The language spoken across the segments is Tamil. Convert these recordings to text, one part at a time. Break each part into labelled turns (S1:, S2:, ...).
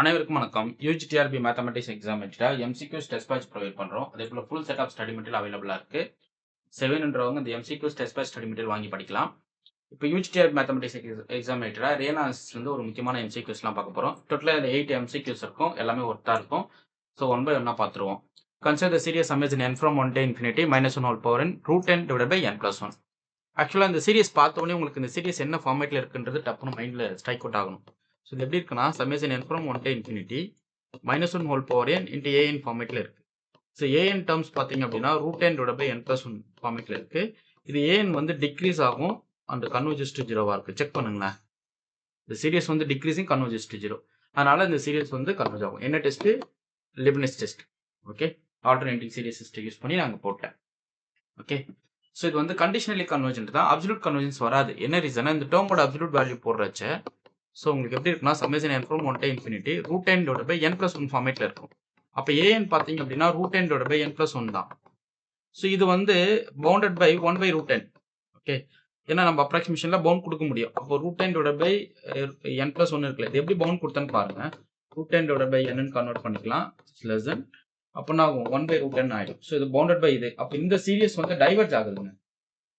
S1: அனைவருக்கும் வணக்கம். யூஜிடிஆர்பி மேத்தமெட்டிக்ஸ் எக்ஸாம் வச்சுட்டா எம்சிக்யூஸ் டெஸ்ட் பேட்ச் ப்ரொவைட் பண்ணுறோம். அதே போல் full set of study material அவைலபிளாக இருக்குது. செவன்ன்றவங்க இந்த MCQs test batch study material வாங்கி படிக்கலாம். இப்போ யூஜிடிஆர்பி மேத்தமெட்டிக்ஸ் எக்ஸாம் வச்சுட்டா ரேனாஸ்லேருந்து ஒரு முக்கியமான எம்சிக்யூஸ்லாம் பார்க்க போகிறோம். டோட்டலாக இந்த 8 எம்சிக்யூஸ் இருக்கும். எல்லாமே ஒர்த்தாக இருக்கும். ஸோ ஒன் பை ஒன்னாக பார்த்துருவோம். Consider the series sum is n from 1 to infinity -1 whole power n √n divided by n plus 1. ஆக்சுவலாக இந்த சீரியஸ் பார்த்தோன்னே உங்களுக்கு இந்த சீரியஸ் என்ன ஃபார்மேட்டில் இருக்குன்றது டப்புன்னு மைண்டில் ஸ்ட்ரைக் அவுட் ஆகணும். ஸோ இது எப்படி இருக்குன்னா summation n from 1 to infinity -1 whole power n into an ஃபார்மேட்டில் இருக்குது. ஸோ an டேர்ம்ஸ் பார்த்தீங்க அப்படின்னா √n divided by n plus 1 ஃபார்மேட்டில் இருக்குது. இது an வந்து டிக்ரீஸ் ஆகும் அந்த கன்வர்ஜஸ் டு 0வா இருக்குது. செக் பண்ணுங்களேன். இந்த சீரியஸ் வந்து டிக்ரீஸிங் கன்வர்ஜஸ் டு 0. அதனால இந்த சீரியஸ் வந்து கன்வர்ஜ் ஆகும். என்ன test? Leibniz test. Okay, alternating series test use பண்ணி நாங்கள் போட்டேன். ஓகே, ஸோ இது வந்து கண்டிஷனலி கன்வர்ஜென்ட் தான். அப்சல்யூட் கன்வர்ஜென்ஸ் வராது. என்ன ரீசனா இந்த டேர்மோட அப்சல்யூட் வேல்யூ போடுறச்ச ஸோ உங்களுக்கு எப்படி இருக்குன்னா summation n from 1 to infinity √n divided by n plus 1 ஃபார்மேட்டில் இருக்கும். அப்போ an பார்த்தீங்க அப்படின்னா √n divided by n plus 1 தான். ஸோ இது வந்து bounded by 1 by √n. Okay, ஏன்னா நம்ம அப்ராக்சிமேஷனில் பவுண்ட் கொடுக்க முடியும். அப்போ √n divided by n plus 1 இருக்குல்ல, இது எப்படி பவுண்ட் கொடுத்தேன்னு பாருங்க. √n divided by n convert பண்ணிக்கலாம். லெஸ் தென் அப்போ நான் 1 by √n ஆகிடும். ஸோ இது பவுண்டட் பை இது. அப்போ இந்த சீரியஸ் வந்து டைவர்ஜ் ஆகுதுங்க.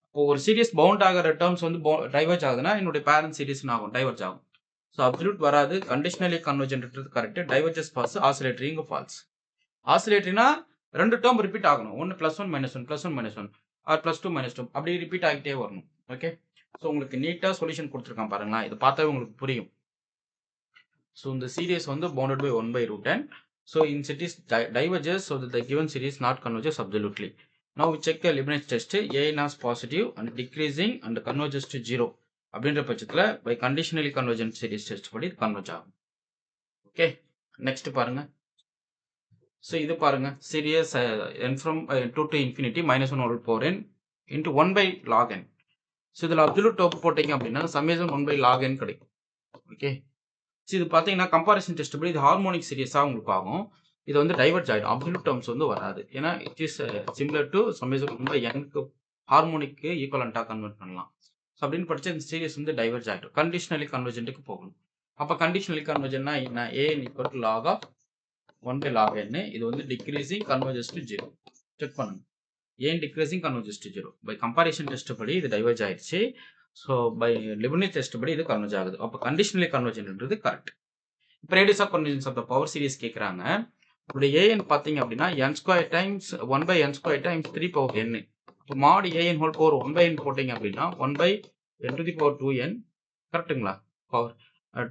S1: இப்போ ஒரு சீரியஸ் பவுண்ட் ஆகிற டேர்ம்ஸ் வந்து டைவர்ஜ் ஆகுதுன்னா என்னுடைய பேரண்ட் சீரியஸ்னு ஆகும், டைவர்ஜ் ஆகும். ஸோ அப்சல்யூட் வராது. கண்டிஷனலி கன்வர்ஜென்ட்ன்றது கரெக்ட். டைவர்ஜஸ் ஃபால்ஸ், ஆசிலேட்டரி இங்கே ஃபால்ஸ். ஆசிலேட்டரினா ரெண்டு டேர்ம் ரிப்பீட் ஆகணும். ஒன்று +1 -1 +1 -1 ஆர் +2 -2 அப்படி ரிப்பீட் ஆகிட்டே வரணும். ஓகே, ஸோ உங்களுக்கு நீட்டாக சொல்யூஷன் கொடுத்துருக்கான் பாருங்களா. இது பார்த்தாவே உங்களுக்கு புரியும். ஸோ இந்த சீரியஸ் வந்து bounded by 1 by √n. So in series diverges so that the given series not converges absolutely. Now we check the Leibniz test. an is positive and decreasing and converges to 0. அப்படின்ற பட்சத்தில் by conditionally convergent series test படி கன்வர்ஜ் ஆகும். ஓகே, நெக்ஸ்ட் பாருங்க. ஸோ இது பாருங்க series n from 2 to infinity -1 whole power n into 1 by log n. So இதில் அப்சல்யூட் டோப் போட்டிங்க அப்படின்னா சம்மேஷன் 1 by log n கிடைக்கும். ஓகே, ஸோ இது பார்த்தீங்கன்னா கம்பாரிசன் டெஸ்ட் படி இது ஹார்மோனிக் சீரியஸாக உங்களுக்கு ஆகும். இது வந்து டைவர்ஜ் ஆகிடும். அப்சல்யூட் டேர்ம்ஸ் வந்து வராது. ஏன்னா it is similar to summation 1 by n ஹார்மோனிக்கு ஈக்குவலண்ட்டாக கன்வெர்ட் பண்ணலாம். ஸோ அப்படின்னு படிச்சா இந்த சீரியஸ் வந்து டைவர்ஜ் ஆகிடும். கண்டிஷனலி கன்வர்ஜென்ட்டுக்கு போகணும். அப்போ கண்டிஷனலி கன்வர்ஜென்ட்னா என்ன? an = log of 1 by log n. இது வந்து டிக்ரீசிங் கன்வர்ஜஸ் டு 0. செக் பண்ணுங்க. ஏன் decreasing converges to 0? By comparison test படி இது டைவர்ஜ் ஆயிடுச்சு. ஸோ பை லிப்னிஸ் டெஸ்ட் படி இது கன்வர்ஜ் ஆகுது. அப்போ கண்டிஷனலி கன்வர்ஜென்ட்ன்றது கரெக்ட். இப்போ radius of convergence of the power series கேட்குறாங்க. உடைய an பார்த்தீங்க அப்படின்னா n² times 1 by n² times 3 power n. இப்போ mod an whole power 1 by n போட்டிங்க அப்படின்னா 1 by n to the power 2n கரெக்டுங்களா? Power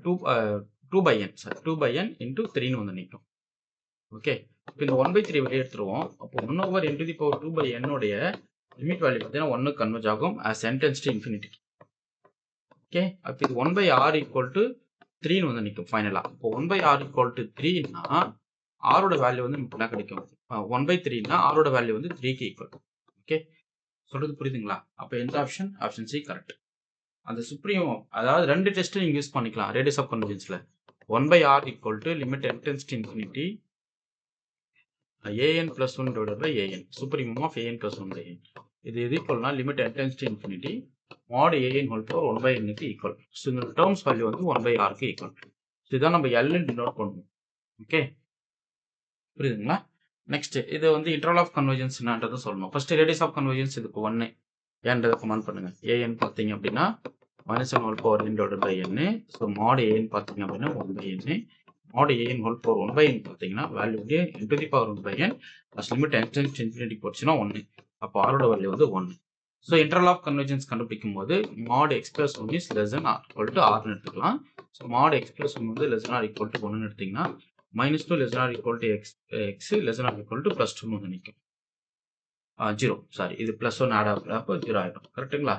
S1: 2 by n sir 2 by n into 3ன்னு வந்து நிற்கும். ஓகே, இப்போ இந்த 1 by 3 வெளியே எடுத்துருவோம். அப்போ 1 over n to the power 2 by n உடைய லிமிட் வேல்யூ பார்த்தீங்கன்னா 1 கன்வர்ஜ் ஆகும் as n tends to infinity. Okay, அப்போ இது 1 by r = 3ன்னு வந்து நிற்கும் ஃபைனலாக. இப்போ 1 by r = 3ன்னா ஆரோட வேல்யூ வந்து நமக்கு என்ன கிடைக்கும்? 1 by 3ன்னா ஆரோட வேல்யூ வந்து 3க்கு ஈக்குவல். ஓகே, சொல்றது புரியுதுங்களா? அப்போ எந்த ஆப்ஷன்? Option C correct. அந்த சுப்ரீம் அதாவது ரெண்டு டெஸ்ட்டு நீங்கள் யூஸ் பண்ணிக்கலாம் radius of கன்வர்ஜென்ஸில். 1 by r = limit n tends to infinity an plus 1 divided by an, supremum of an plus 1 by n. இது எது ஈக்குவல்னா limit n tends to infinity mod an whole power 1 by n க்கு ஈக்குவல். ஸோ இந்த டேர்ம்ஸ் வேல்யூ வந்து 1 by r க்கு ஈக்குவல். ஸோ இதான் நம்ம L டினோட் பண்ணுவோம். ஓகே, புரியுதுங்களா? நெக்ஸ்ட் இது வந்து இன்டர்வல் ஆஃப் கன்வர்ஜென்ஸ் என்னன்றதை சொல்லணும். ஃபர்ஸ்ட் ரேடியஸ் ஆஃப் கன்வர்ஜென்ஸ் இதுக்கு 1 ஏன்றதை கமெண்ட் பண்ணுங்க. an பார்த்தீங்க அப்படின்னா -1 whole power n divided by n. So mod an பார்த்தீங்க அப்படின்னா 1 by n. mod an whole power 1 by n பார்த்தீங்கன்னா வேல்யூ வந்து n to the power 1 by n plus limit n tends to infinity போச்சுன்னா 1. அப்போ ஆரோட வேல்யூ வந்து 1. ஸோ இன்டர்வல் ஆஃப் கன்வர்ஜென்ஸ் கண்டுபிடிக்கும் போது mod x plus 1 is less than or equal to r எடுத்துக்கலாம். ஸோ mod x plus 1 வந்து less than or equal to 1 எடுத்தீங்கன்னா -2 less than or equal to x less than or equal to +2 வந்து நிற்கும். 0 சாரி, இது +1 ஆட் ஆகிறப்போ 0 ஆகிடும். கரெக்டுங்களா?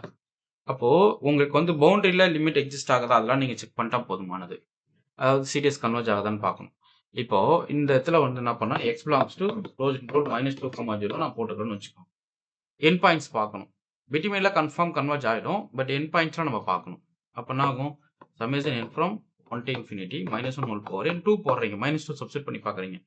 S1: அப்போது உங்களுக்கு வந்து பவுண்டரியில் லிமிட் எக்ஸிஸ்ட் ஆகுதா அதெல்லாம் நீங்கள் செக் பண்ணிட்டா போதுமானது. அதாவது சீரியஸ் கன்வர்ஜ் ஆகுதான்னு பார்க்கணும். இப்போது இந்த இடத்துல வந்து என்ன பண்ணால் x belongs to -2, 0 நான் போட்டுக்கிறேன்னு வச்சுக்கோங்க. என் பாயிண்ட்ஸ் பார்க்கணும். பிட்வீனில் கன்ஃபார்ம் கன்வர்ஜ் ஆகிடும். பட் என் பாயிண்ட்ஸ்லாம் நம்ம பார்க்கணும். அப்போ என்ன ஆகும்? Summation n from 1 to infinity -1 whole power n 2 போடுறீங்க. -2 சப்ஸ்டிட் பண்ணி பார்க்குறீங்க.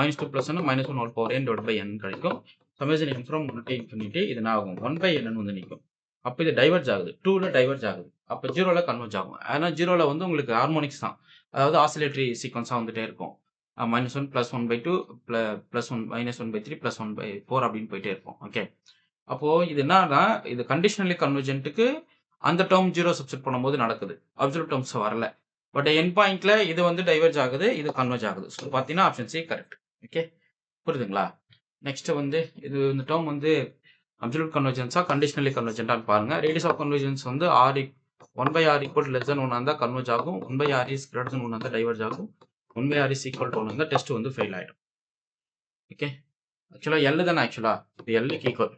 S1: -2 + 1 -1 whole power n divided by n கிடைக்கும். Summation n from 1 to infinity இது என்ன ஆகும்? 1 by n வந்து நிற்கும். அப்போ இது டைவர்ஜ் ஆகுது. 2ல டைவர்ஜ் ஆகுது. அப்போ ஜீரோவில் கன்வெர்ஜ் ஆகும். ஏன்னா ஜீரோவில் வந்து உங்களுக்கு ஹார்மோனிக்ஸ் தான், அதாவது ஆசிலேட்டரி சீக்வன்ஸாக வந்துட்டே இருக்கும். -1 +1/2 +1 -1/3 +1/4 அப்படின்னு போயிட்டே இருக்கும். ஓகே, அப்போது இது என்னன்னா, இது கண்டிஷனலி கன்வர்ஜென்ட்டுக்கு அந்த டேர்ம் ஜீரோ சப்ஸ்டிட் பண்ணும்போது நடக்குது, அப்சல்யூட் டேர்ம்ஸ் வரல. பட் என் பாயிண்ட்ல இது வந்து டைவர்ஜ் ஆகுது, இது கன்வர்ஜ் ஆகுது. ஸோ பார்த்தீங்கன்னா ஆப்ஷன் சி கரெக்ட். ஓகே, புரியுதுங்களா? நெக்ஸ்ட் வந்து இது இந்த டேர்ம் வந்து அப்சல்யூட் கன்வர்ஜென்ஸா கண்டிஷனலி கன்வர்ஜென்ட்டான்னு பாருங்க. ரேடியஸ் ஆஃப் கன்வர்ஜென்ஸ் வந்து 1/r = less than 1 இருந்தால் கன்வர்ஜ் ஆகும், 1/r is greater than 1 இருந்தால் டைவர்ஜ் ஆகும், 1/r is equal to 1 இருந்தால் டெஸ்ட் வந்து ஃபெயில் ஆகிடும். ஓகே, ஆக்சுவலாக எல் தானே, ஆக்சுவலாக இது எல்லுக்கு ஈக்குவல்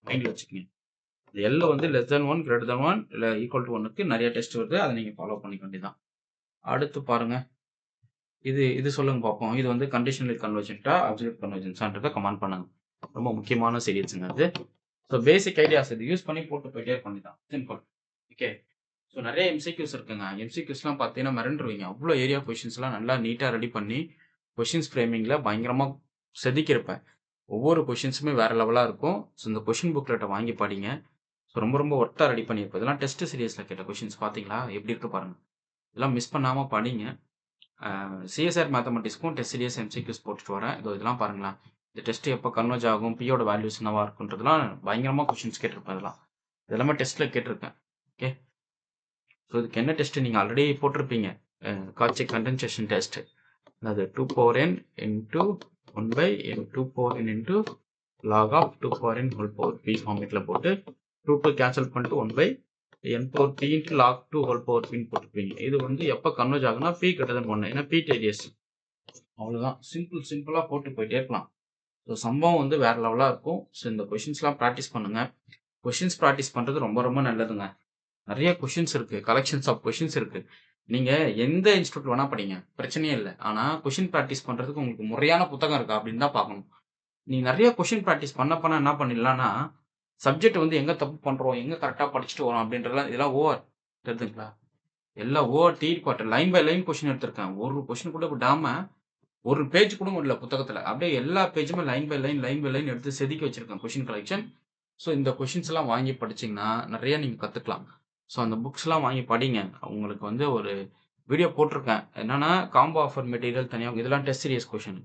S1: மைண்டில் வச்சுக்கோங்க. இது எல் வந்து லெஸ் தென் 1 greater than 1 இல்லை ஈக்குவல் டு 1க்கு நிறைய டெஸ்ட் வருது, அதை நீங்கள் ஃபாலோ பண்ணிக்க வேண்டியதான். அடுத்து பாருங்க, இது சொல்லுங்க பார்ப்போம். இது வந்து கண்டிஷனல் கன்வர்ஜென்ட்டா அப்சல்யூட் கன்வர்ஜென்ஸான்றதை கமெண்ட் பண்ணுங்க. ரொம்ப முக்கியமான சீரியஸுங்க அது. ஸோ பேசிக் ஐடியாஸ் இது யூஸ் பண்ணி போட்டு போயிட்டே பண்ணிதான் சிம்பிள். ஓகே, ஸோ நிறைய எம்சிக்யூஸ் இருக்குங்க. எம்சிக்யூஸ்லாம் பார்த்தீங்கன்னா மிரண்டுருவீங்க. அவ்வளோ ஏரியா கொஷின்ஸ்லாம் நல்லா நீட்டாக ரெடி பண்ணி கொஷின்ஸ் ஃப்ரேமிங்கில் பயங்கரமாக செதுக்கியிருப்பேன். ஒவ்வொரு கொஷின்ஸுமே வேறு லெவலாக இருக்கும். ஸோ இந்த கொஷின் புக்லெட்டை வாங்கி படிங்க. ஸோ ரொம்ப ரொம்ப ஒர்த்தாக ரெடி பண்ணியிருப்பேன். இதெல்லாம் டெஸ்ட் சீரியஸில் கேட்ட கொஷின்ஸ் பார்த்தீங்களா எப்படி இருக்கு பாருங்கள். இதெல்லாம் மிஸ் பண்ணாமல் படிங்க. சிஎஸ்ஆர் மேத்தமெட்டிக்ஸ்க்கும் டெஸ்ட் சீரியஸ் எம்சிக்யூஸ் போட்டுட்டு வரேன். இதெல்லாம் பாருங்களேன். இந்த டெஸ்ட் எப்போ கன்வர்ஜ் ஆகும், பியோட வேல்யூஸ் என்னவா இருக்குன்றதுலாம் பயங்கரமாக கொஷின்ஸ் கேட்டிருப்பேன். இதெல்லாமே டெஸ்ட்டில் கேட்டிருக்கேன். ஓகே, ஸோ இதுக்கு என்ன டெஸ்ட்டு நீங்கள் ஆல்ரெடி போட்டிருப்பீங்க, காட்சிக் கண்டென்சேஷன் டெஸ்ட். அது 2n into 1/n 2n into log of 2n whole power p ஃபார்மேட்டில் போட்டு 2 கேன்சல் பண்ணிட்டு 1/n power p into log 2 whole power p போட்டுருப்பீங்க. இது வந்து எப்போ கன்வர்ஜ் ஆகுனா p greater than 1, ஏன்னா p radius. அவ்வளோதான், சிம்பிளாக போட்டு போயிட்டே இருக்கலாம். ஸோ சம்பவம் வந்து வேறு லெவலாக இருக்கும். ஸோ இந்த கொஷின்ஸ்லாம் ப்ராக்டிஸ் பண்ணுங்கள். கொஷின்ஸ் ப்ராக்டிஸ் பண்ணுறது ரொம்ப ரொம்ப நல்லதுங்க. நிறைய கொஷின்ஸ் இருக்குது, கலெக்ஷன்ஸ் ஆஃப் கொஷின்ஸ் இருக்குது. நீங்கள் எந்த இன்ஸ்டியூட் வேணால் படிங்க, பிரச்சனையே இல்லை. ஆனால் கொஷின் ப்ராக்டிஸ் பண்ணுறதுக்கு உங்களுக்கு முறையான புத்தகம் இருக்கா அப்படின்னு தான் பார்க்கணும். நீங்கள் நிறைய கொஷின் ப்ராக்டிஸ் பண்ண என்ன பண்ணிடலான்னா, சப்ஜெக்ட் வந்து எங்கே தப்பு பண்ணுறோம், எங்கே கரெக்டாக படிச்சுட்டு வரோம் அப்படின்றதுலாம் இதெல்லாம் ஓவர் தெரியுதுங்களா? எல்லாம் over the quarter line by line question எடுத்திருக்கேன். ஒரு கொஷின் கூட விடாமல் ஒரு பேஜ் கூட இல்லை புத்தகத்தில், அப்படியே எல்லா பேஜுமே லைன் பை லைன் எடுத்து செதுக்கி வச்சுருக்கேன் கொஷின் கலெக்ஷன். ஸோ இந்த கொஷின்ஸ்லாம் வாங்கி படிச்சிங்கன்னா நிறைய நீங்கள் கற்றுக்கலாம். ஸோ அந்த புக்ஸ்லாம் வாங்கி படிங்க. உங்களுக்கு வந்து ஒரு வீடியோ போட்டிருக்கேன், என்னென்னா காம்போ ஆஃபர் மெட்டீரியல் தனியாக, இதெல்லாம் டெஸ்ட் சீரியஸ் கொஷின்.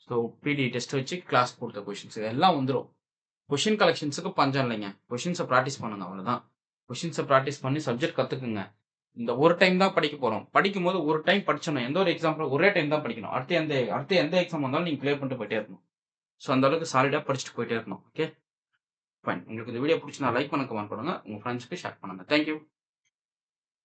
S1: ஸோ பிடி டெஸ்ட் வச்சு கிளாஸ் கொடுத்த கொஷின்ஸ் எல்லாம் வந்துடும். கொஷின் கலெக்ஷன்ஸுக்கு பஞ்சம் இல்லைங்க. கொஷின்ஸை ப்ராக்டிஸ் பண்ணுங்கள், அவ்வளோதான். கொஷின்ஸை ப்ராக்டிஸ் பண்ணி சப்ஜெக்ட் கற்றுக்குங்க. இந்த ஒரு டைம் தான் படிக்க போகிறோம். படிக்கும்போது ஒரு டைம் படிச்சோம், எந்த ஒரு எக்ஸாம்பிள் ஒரே டைம் தான் படிக்கணும். அடுத்து எந்த எக்ஸாம் வந்தாலும் நீங்கள் கிளியர் பண்ணிட்டு போயிட்டே இருக்கணும். ஸோ அந்த அளவுக்கு சாலிடாக படிச்சுட்டு போயிட்டே இருக்கணும். Okay fine. உங்களுக்கு இந்த வீடியோ பிடிச்சி லைக் பண்ண, கமெண்ட் பண்ணுங்கள், உங்கள் ஃப்ரெண்ட்ஸ்க்கு ஷேர் பண்ணுங்கள். தேங்க்யூ.